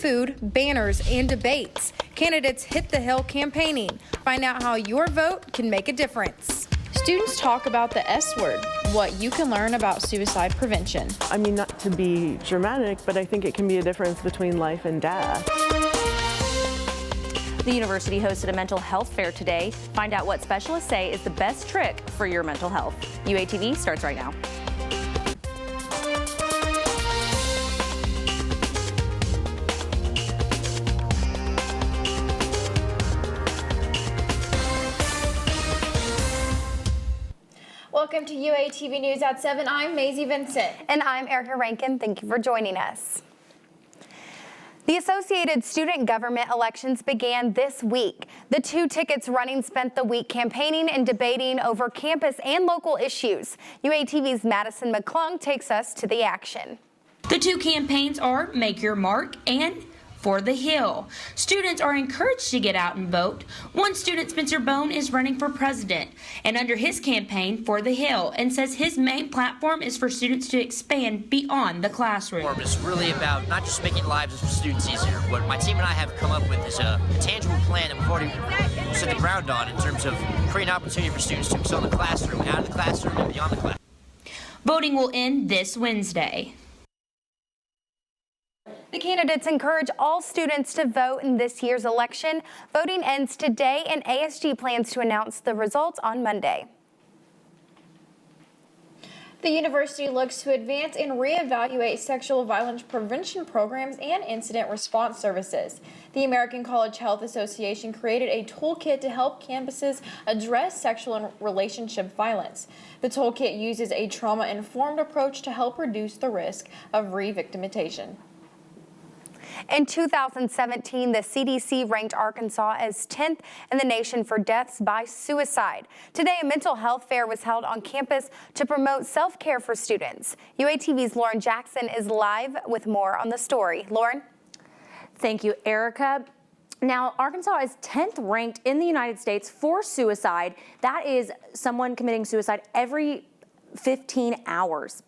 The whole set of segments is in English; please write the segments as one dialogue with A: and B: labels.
A: food, banners, and debates. Candidates hit the Hill campaigning. Find out how your vote can make a difference. Students talk about the S word, what you can learn about suicide prevention.
B: I mean, not to be dramatic, but I think it can be a difference between life and death.
C: The university hosted a mental health fair today. Find out what specialists say is the best trick for your mental health. UATV starts right now.
D: Welcome to UATV News at 7. I'm Maisie Vincent.
E: And I'm Erica Rankin. Thank you for joining us. The Associated Student Government elections began this week. The two tickets running spent the week campaigning and debating over campus and local issues. UATV's Madison McClung takes us to the action.
F: The two campaigns are Make Your Mark and For the Hill. Students are encouraged to get out and vote. One student, Spencer Bone, is running for president and under his campaign For the Hill, and says his main platform is for students to expand beyond the classroom.
G: It's really about not just making lives of students easier. What my team and I have come up with is a tangible plan that we've already set the ground on in terms of creating an opportunity for students to excel in the classroom, out of the classroom, and beyond the classroom.
F: Voting will end this Wednesday.
E: The candidates encourage all students to vote in this year's election. Voting ends today, and ASG plans to announce the results on Monday.
D: The university looks to advance and reevaluate sexual violence prevention programs and incident response services. The American College Health Association created a toolkit to help campuses address sexual and relationship violence. The toolkit uses a trauma-informed approach to help reduce the risk of re-victimization.
E: In 2017, the CDC ranked Arkansas as 10th in the nation for deaths by suicide. Today, a mental health fair was held on campus to promote self-care for students. UATV's Lauren Jackson is live with more on the story. Lauren?
C: Thank you, Erica. Now, Arkansas is 10th ranked in the United States for suicide. That is someone committing suicide every 15 hours.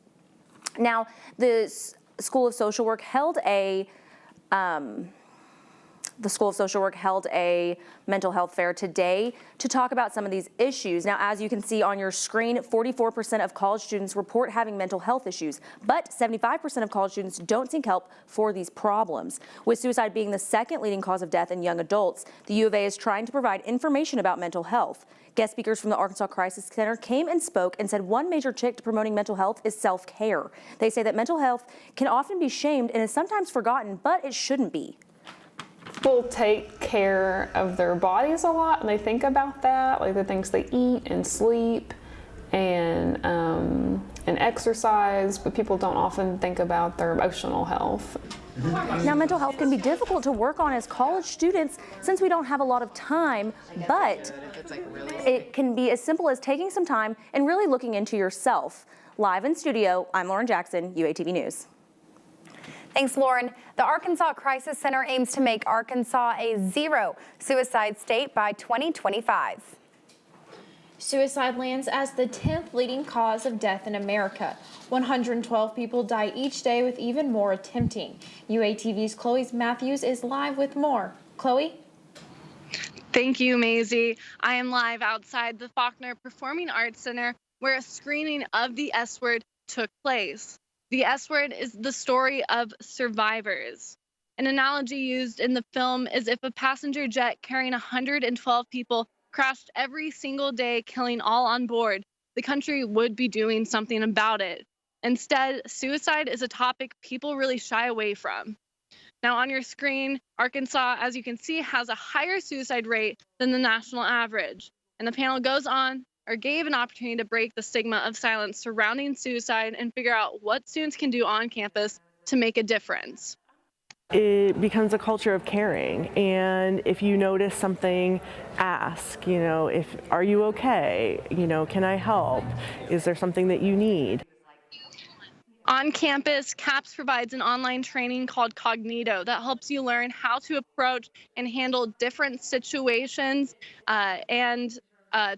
C: Now, the School of Social Work held a mental health fair today to talk about some of these issues. Now, as you can see on your screen, 44% of college students report having mental health issues, but 75% of college students don't seek help for these problems. With suicide being the second leading cause of death in young adults, the U of A is trying to provide information about mental health. Guest speakers from the Arkansas Crisis Center came and spoke and said one major trick to promoting mental health is self-care. They say that mental health can often be shamed and is sometimes forgotten, but it shouldn't be.
H: People take care of their bodies a lot, and they think about that, like the things they eat and sleep and exercise, but people don't often think about their emotional health.
C: Now, mental health can be difficult to work on as college students since we don't have a lot of time, but it can be as simple as taking some time and really looking into yourself. Live in studio, I'm Lauren Jackson, UATV News.
E: Thanks, Lauren. The Arkansas Crisis Center aims to make Arkansas a zero suicide state by 2025.
D: Suicide lands as the 10th leading cause of death in America. 112 people die each day, with even more attempting. UATV's Chloe Matthews is live with more. Chloe?
I: Thank you, Maisie. I am live outside the Faulkner Performing Arts Center, where a screening of The S Word took place. The S Word is the story of survivors. An analogy used in the film is if a passenger jet carrying 112 people crashed every single day, killing all on board, the country would be doing something about it. Instead, suicide is a topic people really shy away from. Now on your screen, Arkansas, as you can see, has a higher suicide rate than the national average. And the panel goes on, or gave an opportunity to break the stigma of silence surrounding suicide and figure out what students can do on campus to make a difference.
B: It becomes a culture of caring, and if you notice something, ask, are you okay? Can I help? Is there something that you need?
I: On campus, CAPS provides an online training called Cognito that helps you learn how to approach and handle different situations and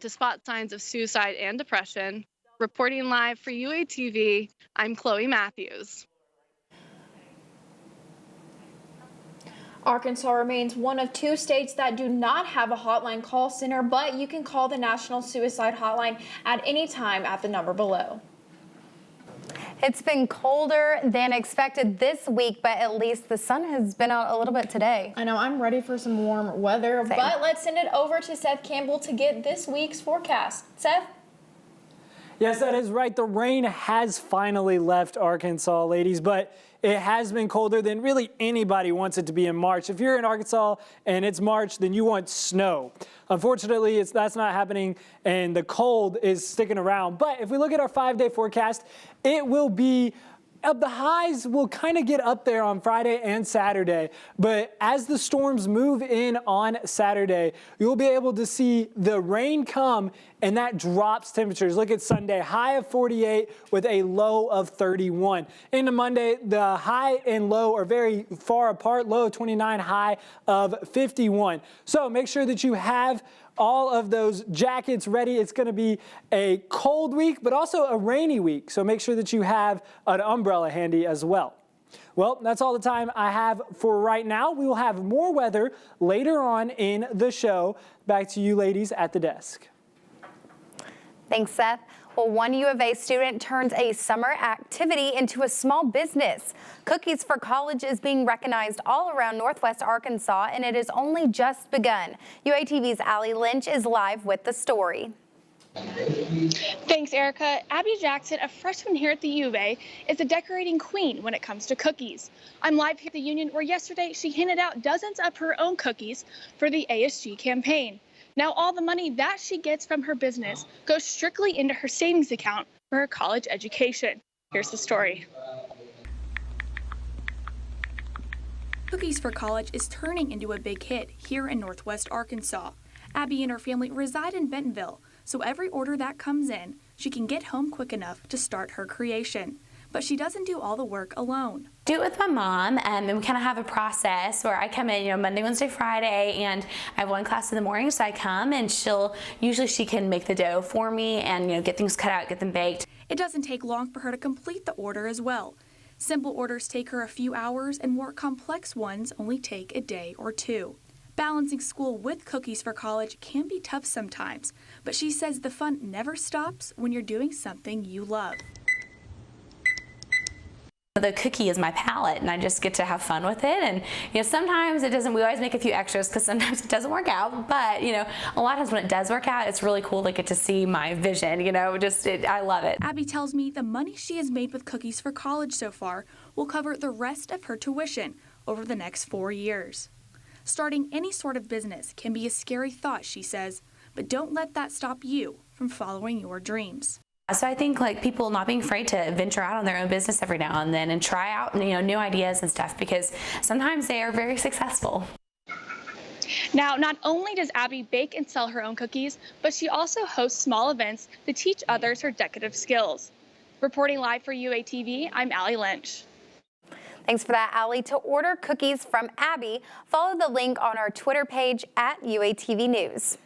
I: to spot signs of suicide and depression. Reporting live for UATV, I'm Chloe Matthews.
D: Arkansas remains one of 2 states that do not have a hotline call center, but you can call the National Suicide Hotline at any time at the number below.
E: It's been colder than expected this week, but at least the sun has been out a little bit today.
D: I know, I'm ready for some warm weather,
E: Same.
D: but let's send it over to Seth Campbell to get this week's forecast. Seth?
J: Yes, that is right. The rain has finally left Arkansas, ladies, but it has been colder than really anybody wants it to be in March. If you're in Arkansas and it's March, then you want snow. Unfortunately, that's not happening, and the cold is sticking around. But if we look at our 5-day forecast, it will be the highs will kind of get up there on Friday and Saturday, but as the storms move in on Saturday, you'll be able to see the rain come, and that drops temperatures. Look at Sunday, high of 48 with a low of 31. Into Monday, the high and low are very far apart, low of 29, high of 51. So make sure that you have all of those jackets ready. It's going to be a cold week, but also a rainy week. So make sure that you have an umbrella handy as well. Well, that's all the time I have for right now. We will have more weather later on in the show. Back to you ladies at the desk.
E: Thanks, Seth. Well, one U of A student turns a summer activity into a small business. Cookies for College is being recognized all around Northwest Arkansas, and it has only just begun. UATV's Haleigh Lynch is live with the story.
K: Thanks, Erica. Abby Jackson, a freshman here at the U of A, is a decorating queen when it comes to cookies. I'm live here at the Union, where yesterday she handed out dozens of her own cookies for the ASG campaign. Now all the money that she gets from her business goes strictly into her savings account for her college education. Here's the story. Cookies for College is turning into a big hit here in Northwest Arkansas. Abby and her family reside in Bentonville, so every order that comes in, she can get home quick enough to start her creation. But she doesn't do all the work alone.
L: Do it with my mom, and we kind of have a process where I come in, Monday, Wednesday, Friday, and I have one class in the morning, so I come and she can make the dough for me and get things cut out, get them baked.
K: It doesn't take long for her to complete the order as well. Simple orders take her a few hours, and more complex ones only take a day or two. Balancing school with Cookies for College can be tough sometimes, but she says the fun never stops when you're doing something you love.
L: The cookie is my palette, and I just get to have fun with it. And sometimes it doesn't. We always make a few extras because sometimes it doesn't work out. But a lot of times when it does work out, it's really cool to get to see my vision. I love it.
K: Abby tells me the money she has made with Cookies for College so far will cover the rest of her tuition over the next 4 years. Starting any sort of business can be a scary thought, she says, but don't let that stop you from following your dreams.
L: So I think people not being afraid to venture out on their own business every now and then and try out new ideas and stuff, because sometimes they are very successful.
K: Now, not only does Abby bake and sell her own cookies, but she also hosts small events to teach others her decorative skills. Reporting live for UATV, I'm Haleigh Lynch.
E: Thanks for that, Haleigh. To order cookies from Abby, follow the link on our Twitter page at UATV News.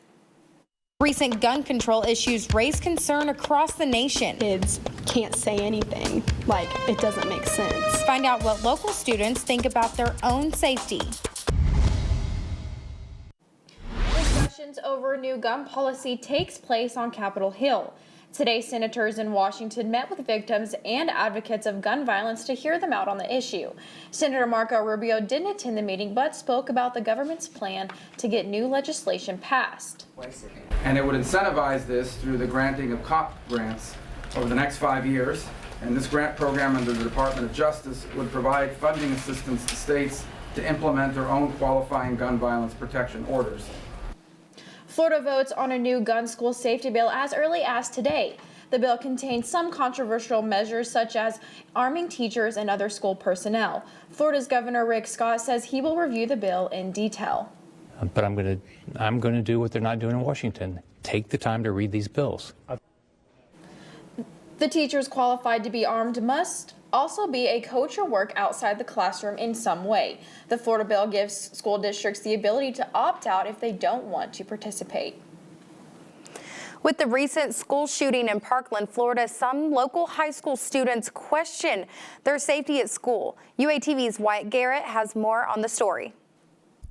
A: Recent gun control issues raise concern across the nation.
M: Kids can't say anything. It doesn't make sense.
A: Find out what local students think about their own safety. Discussions over new gun policy takes place on Capitol Hill. Today, senators in Washington met with victims and advocates of gun violence to hear them out on the issue. Senator Marco Rubio didn't attend the meeting but spoke about the government's plan to get new legislation passed.
N: And it would incentivize this through the granting of COP grants over the next 5 years. And this grant program under the Department of Justice would provide funding assistance to states to implement their own qualifying gun violence protection orders.
D: Florida votes on a new gun school safety bill as early as today. The bill contains some controversial measures such as arming teachers and other school personnel. Florida's Governor Rick Scott says he will review the bill in detail.
O: But I'm going to do what they're not doing in Washington. Take the time to read these bills.
D: The teachers qualified to be armed must also be a coach or work outside the classroom in some way. The Florida bill gives school districts the ability to opt out if they don't want to participate.
E: With the recent school shooting in Parkland, Florida, some local high school students question their safety at school. UATV's Wyatt Garrett has more on the story.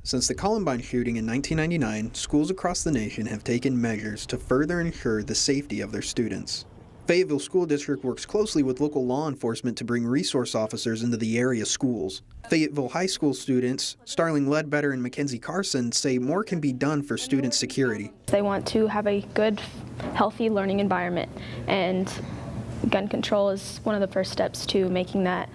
P: Since the Columbine shooting in 1999, schools across the nation have taken measures to further ensure the safety of their students. Fayetteville School District works closely with local law enforcement to bring resource officers into the area schools. Fayetteville High School students, Starling Ledbetter and Mackenzie Carson, say more can be done for student security.
M: They want to have a good, healthy learning environment, and gun control is one of the first steps to making that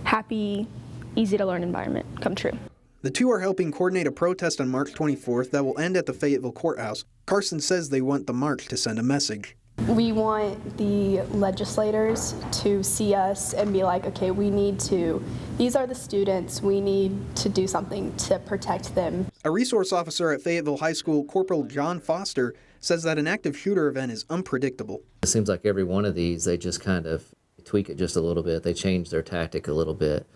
M: happy, easy to learn environment come true.
P: The two are helping coordinate a protest on March 24th that will end at the Fayetteville Courthouse. Carson says they want the march to send a message.
M: We want the legislators to see us and be like, okay, these are the students, we need to do something to protect them.
P: A resource officer at Fayetteville High School, Corporal John Foster, says that an active shooter event is unpredictable.
Q: It seems like every one of these, they just kind of tweak it just a little bit. They change their tactic a little bit.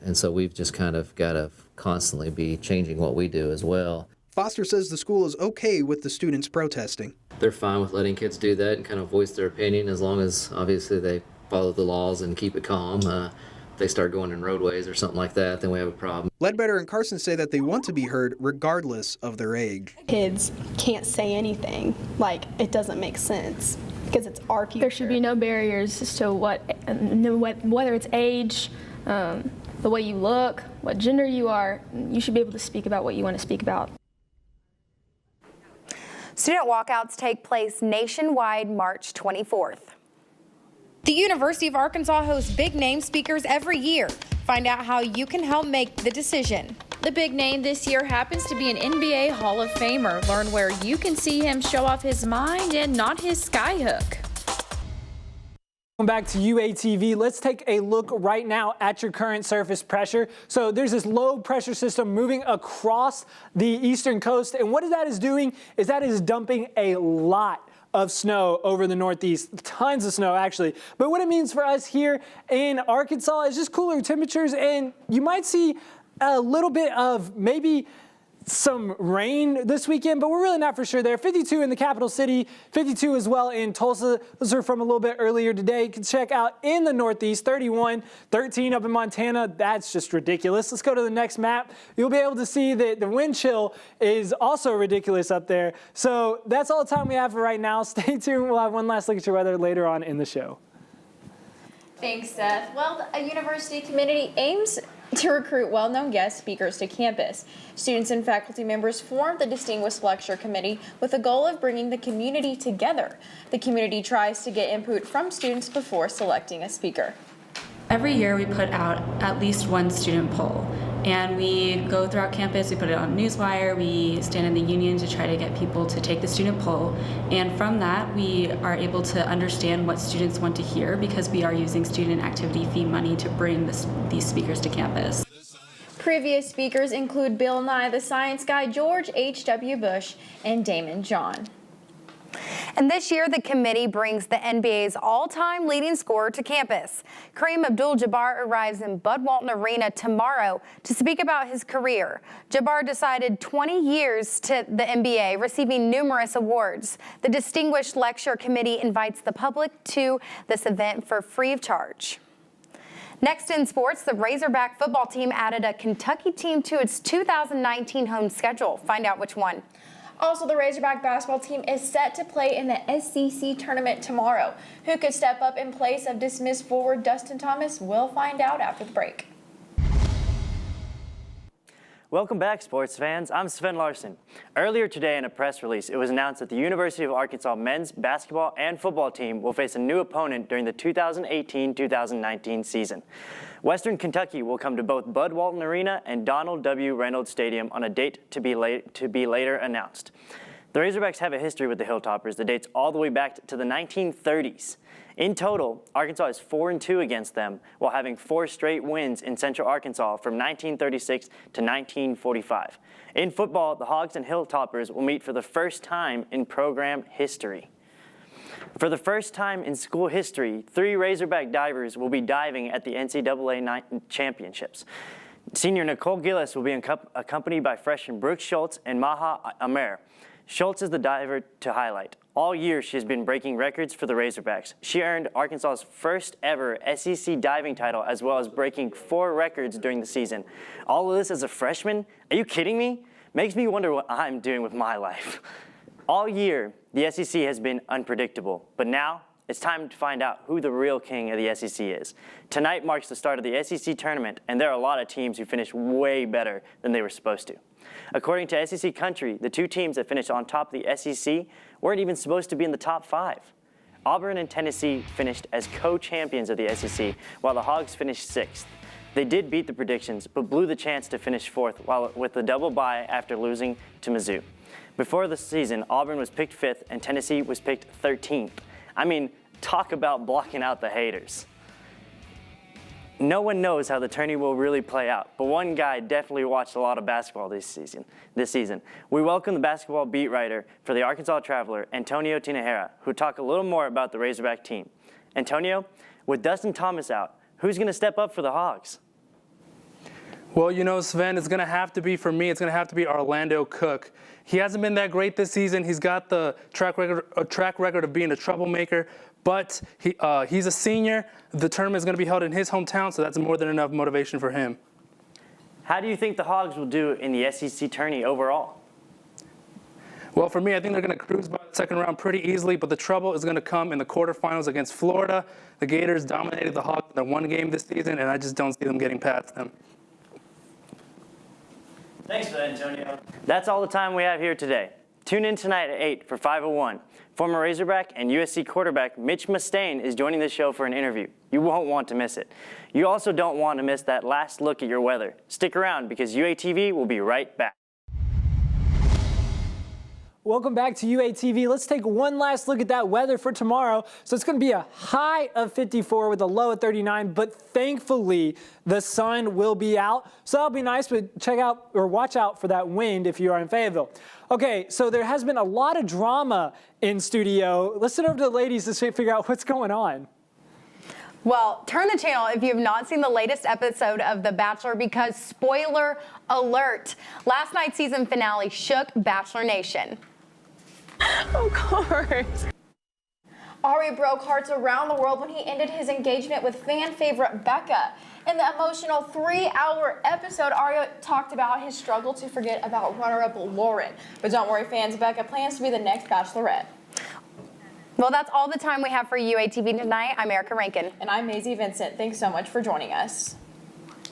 Q: And so we've just kind of got to constantly be changing what we do as well.
P: Foster says the school is okay with the students protesting.
Q: They're fine with letting kids do that and kind of voice their opinion as long as obviously they follow the laws and keep it calm. If they start going in roadways or something like that, then we have a problem.
P: Ledbetter and Carson say that they want to be heard regardless of their age.
M: Kids can't say anything, like it doesn't make sense because it's our future. There should be no barriers as to whether it's age, the way you look, what gender you are. You should be able to speak about what you want to speak about.
E: Student walkouts take place nationwide March 24th.
A: The University of Arkansas hosts big name speakers every year. Find out how you can help make the decision. The big name this year happens to be an NBA Hall of Famer. Learn where you can see him show off his mind and not his skyhook.
J: Welcome back to UATV. Let's take a look right now at your current surface pressure. So there's this low pressure system moving across the eastern coast, and what that is doing is that is dumping a lot of snow over the Northeast, tons of snow actually. But what it means for us here in Arkansas is just cooler temperatures, and you might see a little bit of maybe some rain this weekend, but we're really not for sure there. 52 in the capital city, 52 as well in Tulsa. Those are from a little bit earlier today. You can check out in the Northeast, 31, 13 up in Montana. That's just ridiculous. Let's go to the next map. You'll be able to see that the wind chill is also ridiculous up there. So that's all the time we have for right now. Stay tuned. We'll have one last look at your weather later on in the show.
D: Thanks, Seth. Well, a university community aims to recruit well-known guest speakers to campus. Students and faculty members formed the Distinguished Lecture Committee with the goal of bringing the community together. The community tries to get input from students before selecting a speaker.
R: Every year we put out at least one student poll, and we go throughout campus, we put it on Newswire, we stand in the union to try to get people to take the student poll, and from that we are able to understand what students want to hear because we are using student activity fee money to bring these speakers to campus.
D: Previous speakers include Bill Nye the Science Guy, George H.W. Bush, and Damon John.
E: And this year, the committee brings the NBA's all-time leading scorer to campus. Kareem Abdul-Jabbar arrives in Bud Walton Arena tomorrow to speak about his career. Jabbar decided 20 years to the NBA, receiving numerous awards. The Distinguished Lecture Committee invites the public to this event for free of charge. Next in sports, the Razorback football team added a Kentucky team to its 2019 home schedule. Find out which one.
D: Also, the Razorback basketball team is set to play in the SEC tournament tomorrow. Who could step up in place of dismissed forward Dustin Thomas? We'll find out after the break.
S: Welcome back, sports fans. I'm Sven Larson. Earlier today in a press release, it was announced that the University of Arkansas men's basketball and football team will face a new opponent during the 2018-2019 season. Western Kentucky will come to both Bud Walton Arena and Donald W. Reynolds Stadium on a date to be later announced. The Razorbacks have a history with the Hilltoppers that dates all the way back to the 1930s. In total, Arkansas is 4-2 against them, while having 4 straight wins in Central Arkansas from 1936 to 1945. In football, the Hogs and Hilltoppers will meet for the first time in program history. For the first time in school history, 3 Razorback divers will be diving at the NCAA championships. Senior Nicole Gillis will be accompanied by freshman Brooke Schultz and Maha Amer. Schultz is the diver to highlight. All year, she has been breaking records for the Razorbacks. She earned Arkansas's first ever SEC diving title, as well as breaking 4 records during the season. All of this as a freshman? Are you kidding me? Makes me wonder what I'm doing with my life. All year, the SEC has been unpredictable, but now it's time to find out who the real king of the SEC is. Tonight marks the start of the SEC tournament, and there are a lot of teams who finished way better than they were supposed to. According to SEC Country, the 2 teams that finished on top of the SEC weren't even supposed to be in the top 5. Auburn and Tennessee finished as co-champions of the SEC, while the Hogs finished 6th. They did beat the predictions, but blew the chance to finish 4th with the double bye after losing to Mizzou. Before the season, Auburn was picked 5th and Tennessee was picked 13th. I mean, talk about blocking out the haters. No one knows how the tourney will really play out, but one guy definitely watched a lot of basketball this season. We welcome the basketball beat writer for the Arkansas Traveler, Antonio Tinajera, who talk a little more about the Razorback team. Antonio, with Dustin Thomas out, who's going to step up for the Hogs?
T: Well, you know, Sven, it's going to have to be, for me, it's going to have to be Orlando Cook. He hasn't been that great this season. He's got the track record of being a troublemaker, but he's a senior. The tournament is going to be held in his hometown, so that's more than enough motivation for him.
S: How do you think the Hogs will do in the SEC tourney overall?
T: Well, for me, I think they're going to cruise by the second round pretty easily, but the trouble is going to come in the quarterfinals against Florida. The Gators dominated the Hogs in their 1 game this season, and I just don't see them getting past them.
S: Thanks for that, Antonio. That's all the time we have here today. Tune in tonight at 8 for 501. Former Razorback and USC quarterback Mitch Mustaine is joining the show for an interview. You won't want to miss it. You also don't want to miss that last look at your weather. Stick around because UATV will be right back.
J: Welcome back to UATV. Let's take one last look at that weather for tomorrow. So it's going to be a high of 54 with a low of 39, but thankfully the sun will be out. So that'll be nice, but check out or watch out for that wind if you are in Fayetteville. Okay, so there has been a lot of drama in studio. Let's sit over to the ladies to figure out what's going on.
E: Well, turn the channel if you have not seen the latest episode of The Bachelor because, spoiler alert, last night's season finale shook Bachelor Nation.
D: Of course. Ari broke hearts around the world when he ended his engagement with fan favorite Becca. In the emotional 3-hour episode, Ari talked about his struggle to forget about runner-up Lauren. But don't worry, fans, Becca plans to be the next Bachelorette.
E: Well, that's all the time we have for UATV tonight. I'm Erica Rankin.
D: And I'm Maisie Vincent. Thanks so much for joining us.